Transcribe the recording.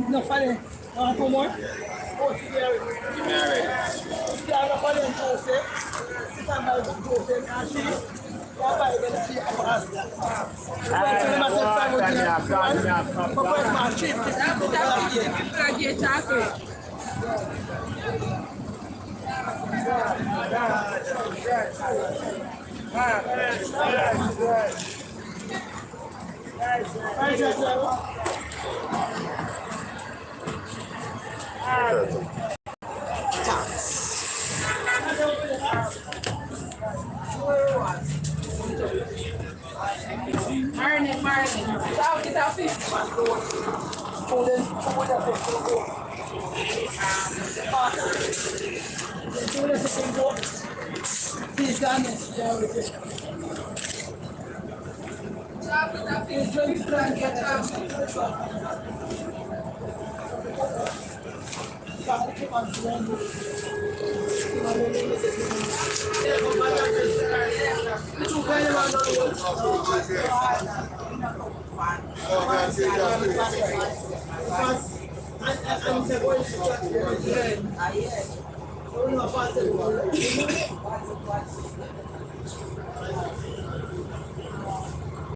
No funny. Two more? Oh, give me already. No funny, Joseph. Sit on my Joseph and she. Marnie. Get out, fish. He's done it.